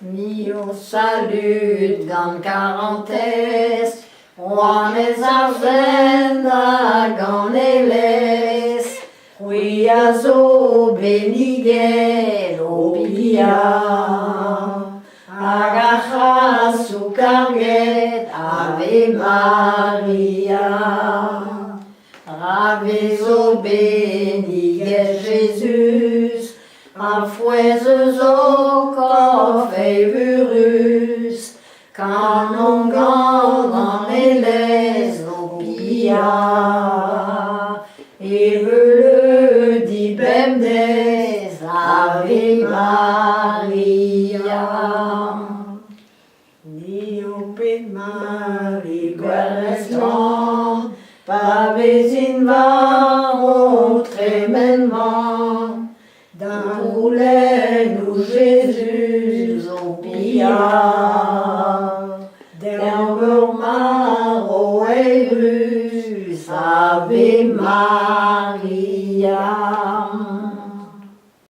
Mio salut gant quarantes, Juanes arzenda gant eles, Huiazo beniguel opia, Agachasu carget Ave Maria, Ravezo beniguel Jesus, Afuezes o cofeivurus, Canon gant eles opia, Evele dibem des Ave Maria. Niopet Marie guereslant, Pavés in varo tremendement, d'un roulet nous Jésus opia, d'herbe maro et rus, Ave Maria.